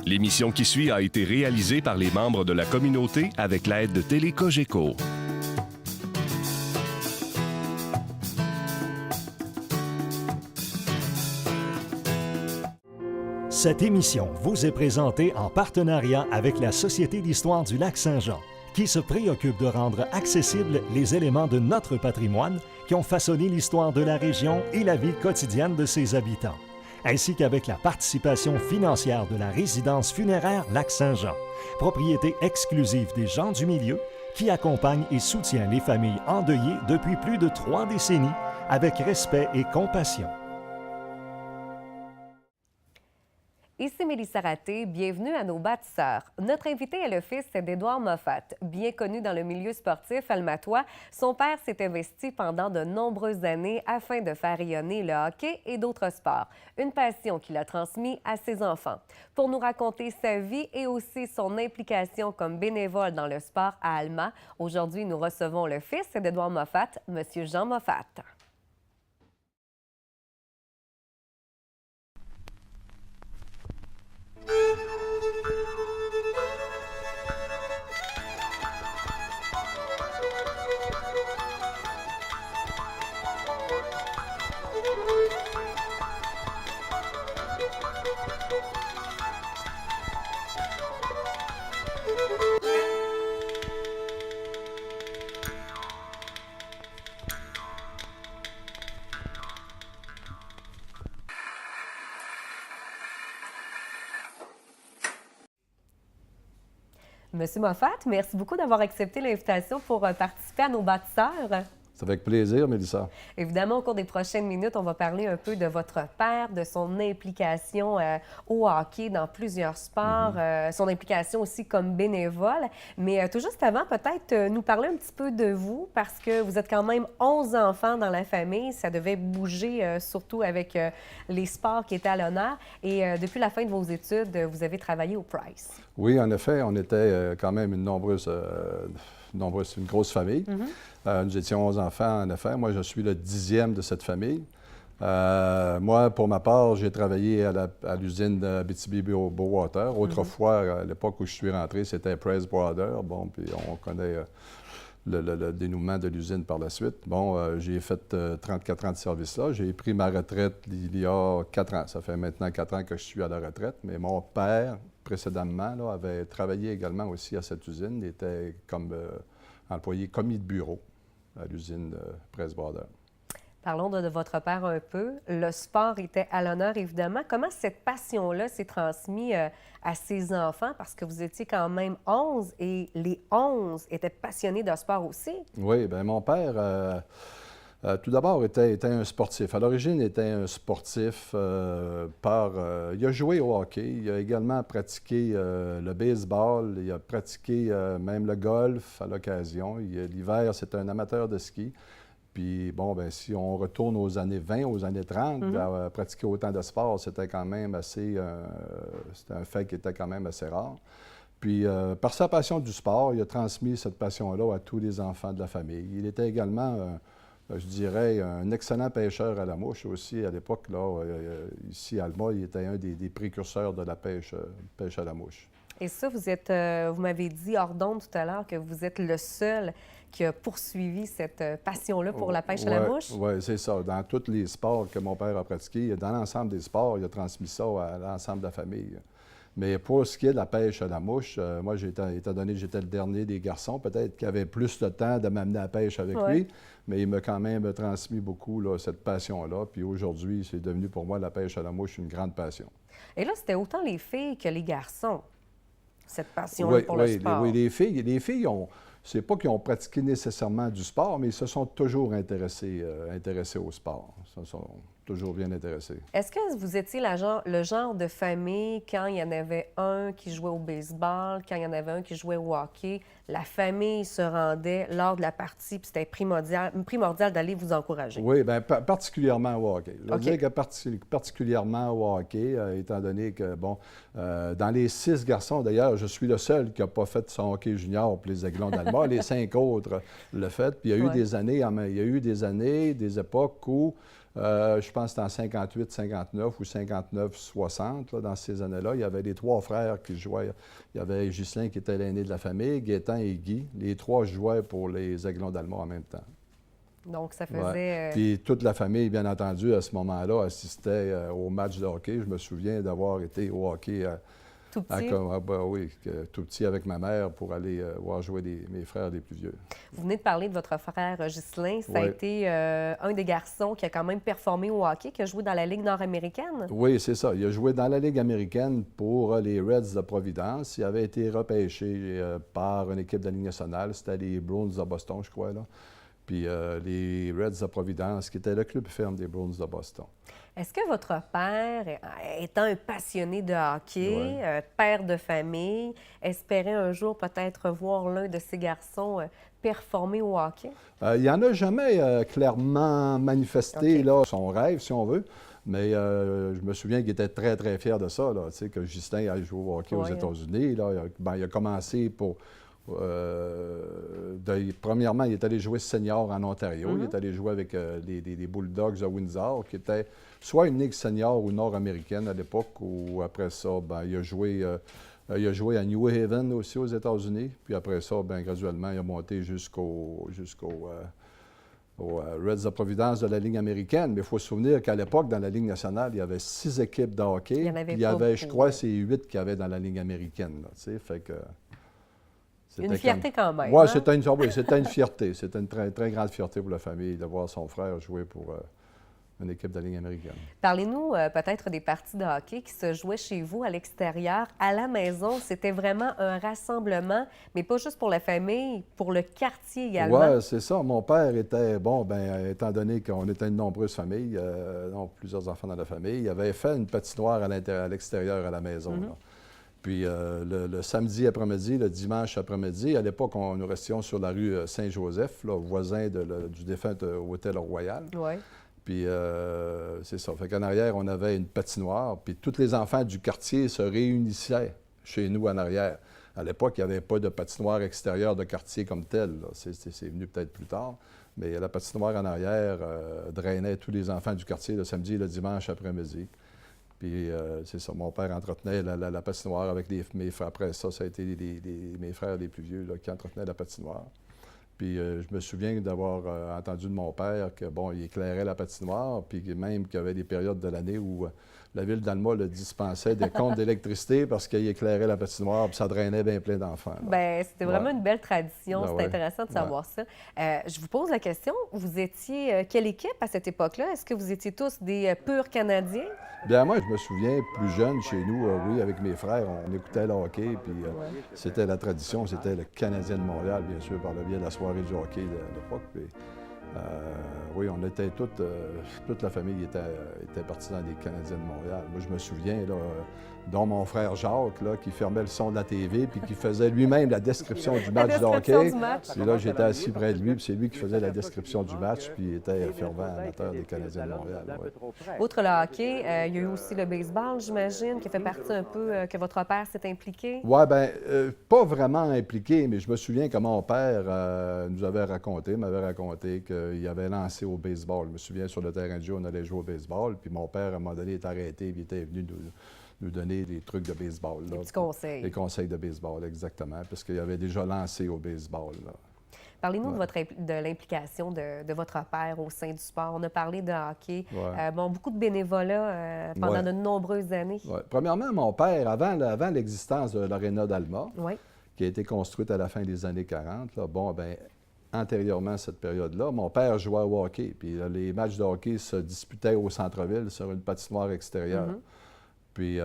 L'émission qui suit a été réalisée par les membres de la communauté avec l'aide de Télé Cogeco. Cette émission vous est présentée en partenariat avec la Société d'histoire du Lac-Saint-Jean, qui se préoccupe de rendre accessibles les éléments de notre patrimoine qui ont façonné l'histoire de la région et la vie quotidienne de ses habitants, ainsi qu'avec la participation financière de la résidence funéraire Lac-Saint-Jean, propriété exclusive des gens du milieu, qui accompagne et soutient les familles endeuillées depuis plus de 3 décennies avec respect et compassion. Ici Mélissa Raté, bienvenue à nos bâtisseurs. Notre invité est le fils d'Édouard Moffat. Bien connu dans le milieu sportif almatois, son père s'est investi pendant de nombreuses années afin de faire rayonner le hockey et d'autres sports, une passion qu'il a transmise à ses enfants. Pour nous raconter sa vie et aussi son implication comme bénévole dans le sport à Alma, aujourd'hui nous recevons le fils d'Édouard Moffat, M. Jean Moffat. Monsieur Moffat, merci beaucoup d'avoir accepté l'invitation pour participer à nos bâtisseurs. C'est avec plaisir, Mélissa. Évidemment, au cours des prochaines minutes, on va parler un peu de votre père, de son implication au hockey dans plusieurs sports, son implication aussi comme bénévole. Mais tout juste avant, peut-être nous parler un petit peu de vous, parce que vous êtes quand même 11 enfants dans la famille. Ça devait bouger, surtout avec les sports qui étaient à l'honneur. Et depuis la fin de vos études, vous avez travaillé au Price. Oui, en effet, on était quand même une grosse famille. Nous étions 11 enfants, en effet. Moi, je suis le 10e de cette famille. Moi, pour ma part, j'ai travaillé à l'usine de Abitibi-Bowater. Autrefois, à l'époque où je suis rentré, c'était Price Brothers. Bon, puis on connaît le dénouement de l'usine par la suite. Bon, j'ai fait 34 ans de service là. J'ai pris ma retraite il y a 4 ans. Ça fait maintenant 4 ans que je suis à la retraite. Mais mon père, précédemment, là, avait travaillé également aussi à cette usine. Il était comme employé commis de bureau à l'usine Price Brothers. Parlons de votre père un peu. Le sport était à l'honneur, évidemment. Comment cette passion-là s'est transmise à ses enfants? Parce que vous étiez quand même 11 et les 11 étaient passionnés de sport aussi. Oui, bien, mon père, tout d'abord, était un sportif. À l'origine, il était un sportif il a joué au hockey. Il a également pratiqué le baseball. Il a pratiqué même le golf à l'occasion. L'hiver, c'est un amateur de ski. Puis, bon, bien, si on retourne aux années 20, aux années 30, pratiquer autant de sport, c'était quand même assez... c'était un fait qui était quand même assez rare. Puis, par sa passion du sport, il a transmis cette passion-là à tous les enfants de la famille. Il était également, je dirais, un excellent pêcheur à la mouche aussi. À l'époque, là, ici à Alma, il était un des précurseurs de la pêche à la mouche. Et ça, vous m'avez dit hors d'onde tout à l'heure que vous êtes le seul qui a poursuivi cette passion-là pour la pêche à la mouche? Oui, c'est ça. Dans tous les sports que mon père a pratiqués, dans l'ensemble des sports, il a transmis ça à l'ensemble de la famille. Mais pour ce qui est de la pêche à la mouche, moi, étant donné que j'étais le dernier des garçons, peut-être qu'il avait plus de temps de m'amener à la pêche avec lui, mais il m'a quand même transmis beaucoup là, cette passion-là. Puis aujourd'hui, c'est devenu pour moi la pêche à la mouche une grande passion. Et là, c'était autant les filles que les garçons, cette passion-là pour le sport. Oui, les filles ont... C'est pas qu'ils ont pratiqué nécessairement du sport, mais ils se sont toujours intéressés au sport. Ils se sont toujours bien intéressés. Est-ce que vous étiez le genre de famille, quand il y en avait un qui jouait au baseball, quand il y en avait un qui jouait au hockey, la famille se rendait lors de la partie, puis c'était primordial d'aller vous encourager? Oui, bien, particulièrement au hockey. Je veux dire que particulièrement au hockey, étant donné que, bon, dans les 6 garçons, d'ailleurs, je suis le seul qui n'a pas fait son hockey junior pour les Aiglons d'Alma. Les 5 autres l'ont fait. Puis il y a eu des années, des époques où Je pense que c'était en 58, 59 ou 59, 60, là, dans ces années-là. Il y avait les 3 frères qui jouaient. Il y avait Ghislain qui était l'aîné de la famille, Gaétan et Guy. Les 3 jouaient pour les Aiglons d'Alma en même temps. Donc, ça faisait... Ouais. Puis toute la famille, bien entendu, à ce moment-là, assistait au match de hockey. Je me souviens d'avoir été au hockey tout petit? Oui, tout petit avec ma mère pour aller voir jouer mes frères les plus vieux. Vous venez de parler de votre frère Ghislain. Ça a été un des garçons qui a quand même performé au hockey, qui a joué dans la Ligue nord-américaine. Oui, c'est ça. Il a joué dans la Ligue américaine pour les Reds de Providence. Il avait été repêché par une équipe de la Ligue nationale. C'était les Bruins de Boston, je crois, là. Puis les Reds de Providence, qui était le club ferme des Bruins de Boston. Est-ce que votre père, étant un passionné de hockey, père de famille, espérait un jour peut-être voir l'un de ses garçons performer au hockey? Il n'en a jamais clairement manifesté là, son rêve, si on veut. Mais je me souviens qu'il était très, très fier de ça, là, que Ghislain aille jouer au hockey aux États-Unis. Là. Il a commencé pour... premièrement, il est allé jouer senior en Ontario. Il est allé jouer avec les Bulldogs de Windsor, qui était soit une ligue senior ou nord-américaine à l'époque, ou après ça, il a joué à New Haven aussi aux États-Unis. Puis après ça, graduellement, il a monté jusqu'aux Reds de Providence de la Ligue américaine. Mais il faut se souvenir qu'à l'époque, dans la Ligue nationale, il y avait 6 équipes de hockey. Il y avait, je crois, c'est 8 qu'il y avait dans la Ligue américaine. Là, fait que... Une fierté quand même. Oui, c'était une fierté. C'était une très, très grande fierté pour la famille de voir son frère jouer pour une équipe de la Ligue américaine. Parlez-nous peut-être des parties de hockey qui se jouaient chez vous à l'extérieur, à la maison. C'était vraiment un rassemblement, mais pas juste pour la famille, pour le quartier également. Oui, c'est ça. Mon père était, étant donné qu'on était une nombreuse famille, donc plusieurs enfants dans la famille, il avait fait une patinoire à l'extérieur à la maison. Là. Puis le samedi après-midi, le dimanche après-midi, à l'époque, nous restions sur la rue Saint-Joseph, là, voisin du défunt Hôtel Royal. Oui. Puis c'est ça. Fait qu'en arrière, on avait une patinoire, puis tous les enfants du quartier se réunissaient chez nous en arrière. À l'époque, il n'y avait pas de patinoire extérieure de quartier comme telle. C'est venu peut-être plus tard. Mais la patinoire en arrière drainait tous les enfants du quartier le samedi et le dimanche après-midi. Puis, c'est ça, mon père entretenait la patinoire avec mes frères. Après ça, ça a été mes frères les plus vieux là, qui entretenaient la patinoire. Puis, je me souviens d'avoir entendu de mon père que, il éclairait la patinoire, puis même qu'il y avait des périodes de l'année où la Ville d'Alma le dispensait des comptes d'électricité parce qu'il éclairait la patinoire, puis ça drainait bien plein d'enfants. Bien, c'était vraiment une belle tradition. C'est intéressant de savoir ça. Je vous pose la question, vous étiez quelle équipe à cette époque-là? Est-ce que vous étiez tous des purs Canadiens? Bien, moi, je me souviens, plus jeune, chez nous, oui, avec mes frères, on écoutait le hockey, puis c'était la tradition, c'était le Canadien de Montréal, bien sûr, par le biais de la soirée du hockey de l'époque. Oui, on était toute la famille était partie dans les Canadiens de Montréal. Moi, je me souviens, là, dont mon frère Jacques, là, qui fermait le son de la TV puis qui faisait lui-même la description du match de hockey. Puis là, j'étais assis près de lui, puis c'est lui qui faisait la description du match, puis il était fervent amateur des Canadiens de Montréal. Ouais. Outre le hockey, il y a eu aussi le baseball, j'imagine, qui fait partie un peu que votre père s'est impliqué. Oui, bien, pas vraiment impliqué, mais je me souviens que mon père m'avait raconté qu'il avait lancé au baseball. Je me souviens, sur le terrain de jeu, on allait jouer au baseball, puis mon père, à un moment donné, est arrêté, puis il était venu nous donner des trucs de baseball. Là, des petits conseils. Des conseils de baseball, exactement, parce qu'il avait déjà lancé au baseball. Parlez-nous de l'implication de votre père au sein du sport. On a parlé de hockey. Beaucoup de bénévolat pendant de nombreuses années. Premièrement, mon père, avant l'existence de l'Aréna d'Alma, qui a été construite à la fin des années 40, là, antérieurement à cette période-là, mon père jouait au hockey. Puis les matchs de hockey se disputaient au centre-ville sur une patinoire extérieure. Puis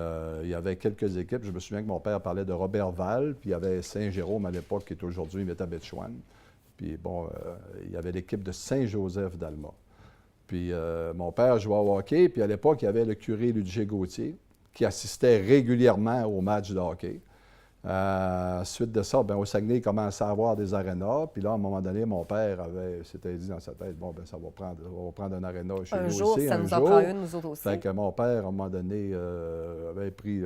il y avait quelques équipes. Je me souviens que mon père parlait de Robertval, puis il y avait Saint-Jérôme à l'époque, qui est aujourd'hui Métabetchouan. Puis il y avait l'équipe de Saint-Joseph d'Alma. Puis mon père jouait au hockey, puis à l'époque, il y avait le curé Ludger Gauthier, qui assistait régulièrement aux matchs de hockey. Suite de ça, au Saguenay, il commençait à avoir des arénas. Puis là, à un moment donné, mon père s'était dit dans sa tête, on va prendre un aréna chez nous aussi. Un jour, ça nous en prend une, nous autres aussi. Fait que mon père, à un moment donné, avait pris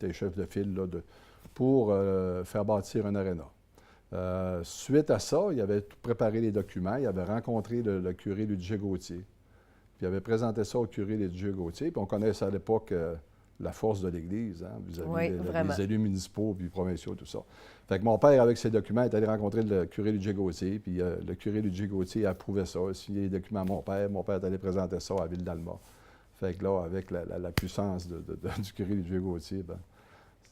des chefs de file là, pour faire bâtir un aréna. Suite à ça, il avait tout préparé les documents, il avait rencontré le curé Ludger Gauthier. Puis il avait présenté ça au curé Ludger Gauthier, puis on connaissait à l'époque la force de l'Église, hein, vis-à-vis les élus municipaux puis provinciaux, tout ça. Fait que mon père, avec ses documents, est allé rencontrer le curé Ludger Gauthier, puis le curé Ludger Gauthier approuvait ça, signé les documents à mon père est allé présenter ça à Ville-d'Alma. Fait que là, avec la puissance du curé Ludger Gauthier, ben,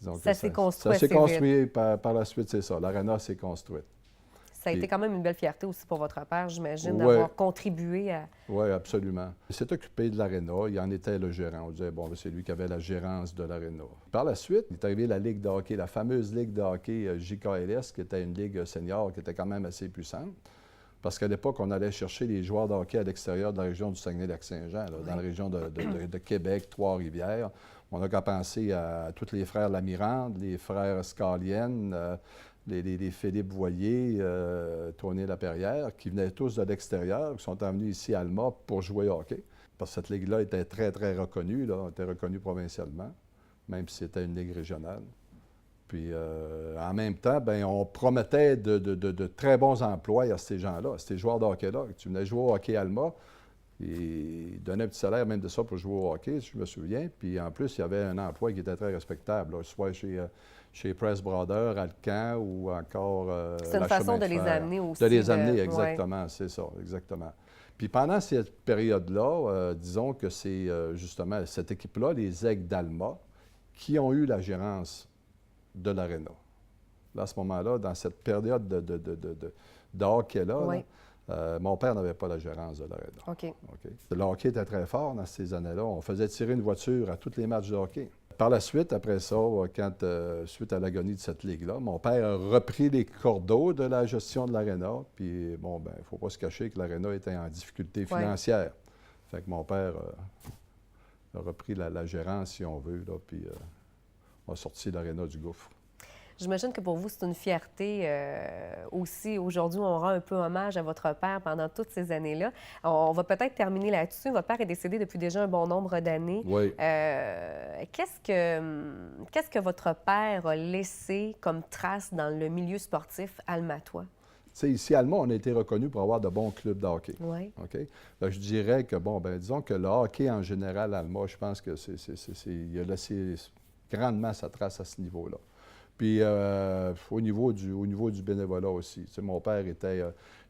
disons ça s'est construit. Ça s'est construit par la suite, c'est ça. L'aréna s'est construite. Ça a été quand même une belle fierté aussi pour votre père, j'imagine, d'avoir contribué à... Oui, absolument. Il s'est occupé de l'aréna, il en était le gérant. On disait, bon, c'est lui qui avait la gérance de l'aréna. Par la suite, il est arrivé la Ligue de hockey, la fameuse Ligue de hockey JKLS, qui était une ligue senior qui était quand même assez puissante. Parce qu'à l'époque, on allait chercher les joueurs de hockey à l'extérieur de la région du Saguenay-Lac-Saint-Jean, dans la région de Québec, Trois-Rivières. On n'a qu'à penser à tous les frères Lamirande, les frères Scalienne, les Philippe Voyer, Tony Laperrière, qui venaient tous de l'extérieur, qui sont venus ici à Alma pour jouer au hockey. Parce que cette ligue-là était très, très reconnue, là, était reconnue provincialement, même si c'était une ligue régionale. Puis, en même temps, bien, on promettait de très bons emplois à ces gens-là, à ces joueurs de hockey-là. Tu venais jouer au hockey Alma, ils donnaient un petit salaire même de ça pour jouer au hockey, si je me souviens. Puis, en plus, il y avait un emploi qui était très respectable, là, soit chez Press Brothers, Alcan ou encore c'est une façon de les amener aussi. De les amener, exactement, c'est ça, exactement. Puis pendant cette période-là, disons que c'est justement cette équipe-là, les Aigles d'Alma, qui ont eu la gérance de l'aréna. Là, à ce moment-là, dans cette période de hockey-là, mon père n'avait pas la gérance de l'aréna. OK. Le hockey était très fort dans ces années-là. On faisait tirer une voiture à tous les matchs de hockey. Par la suite, après ça, suite à l'agonie de cette ligue-là, mon père a repris les cordeaux de la gestion de l'aréna. Puis, bon, ben, il ne faut pas se cacher que l'aréna était en difficulté financière. Fait que mon père a repris la gérance, si on veut, là, puis a sorti l'aréna du gouffre. J'imagine que pour vous, c'est une fierté aussi. Aujourd'hui, on rend un peu hommage à votre père pendant toutes ces années-là. On va peut-être terminer là-dessus. Votre père est décédé depuis déjà un bon nombre d'années. Oui. Qu'est-ce que votre père a laissé comme trace dans le milieu sportif almatois? Tu sais, ici, à Alma, on a été reconnu pour avoir de bons clubs de hockey. Oui. OK? Là, je dirais que, bon, ben disons que le hockey en général à Alma, je pense que il a laissé grandement sa trace à ce niveau-là. Puis au niveau du bénévolat aussi. Tu sais, mon père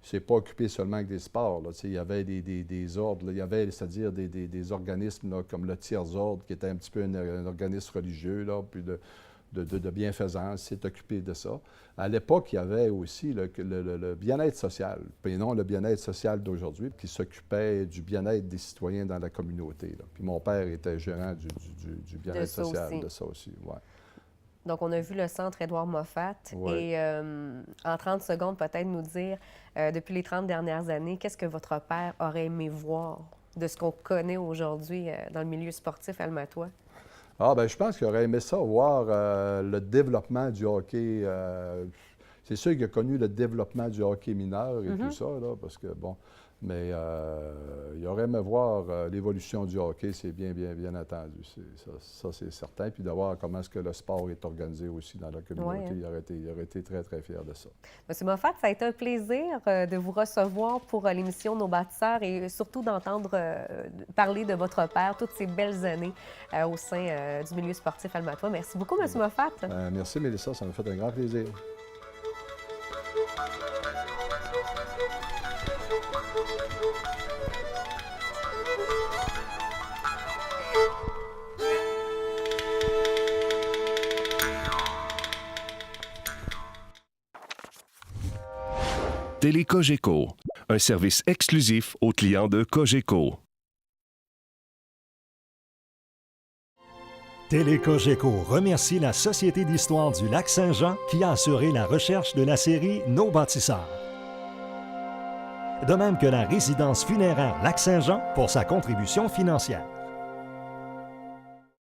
s'est pas occupé seulement avec des sports. Là. Tu sais, il y avait des ordres. Là. Il y avait, c'est-à-dire des organismes là, comme le Tiers-Ordre, qui était un petit peu un organisme religieux, là, puis de bienfaisance, s'est occupé de ça. À l'époque, il y avait aussi le bien-être social, puis non le bien-être social d'aujourd'hui, qui s'occupait du bien-être des citoyens dans la communauté. Là. Puis mon père était gérant du bien-être social, de ça aussi. Ouais. Donc, on a vu le centre Édouard Moffat. Et en 30 secondes, peut-être nous dire, depuis les 30 dernières années, qu'est-ce que votre père aurait aimé voir de ce qu'on connaît aujourd'hui dans le milieu sportif almatois? Ah, bien, je pense qu'il aurait aimé ça, voir le développement du hockey. C'est sûr qu'il a connu le développement du hockey mineur et tout ça, là, parce que, bon, mais il aurait aimé voir l'évolution du hockey, c'est bien entendu. Ça, c'est certain. Puis de voir comment est-ce que le sport est organisé aussi dans la communauté, il aurait été très, très fier de ça. Monsieur Moffat, ça a été un plaisir de vous recevoir pour l'émission Nos bâtisseurs et surtout d'entendre parler de votre père, toutes ces belles années au sein du milieu sportif almatois. Merci beaucoup, Monsieur Moffat. Merci, Mélissa. Ça m'a fait un grand plaisir. Télé Cogeco, un service exclusif aux clients de Cogeco. Télé Cogeco remercie la Société d'histoire du Lac-Saint-Jean qui a assuré la recherche de la série Nos bâtisseurs. De même que la résidence funéraire Lac-Saint-Jean pour sa contribution financière.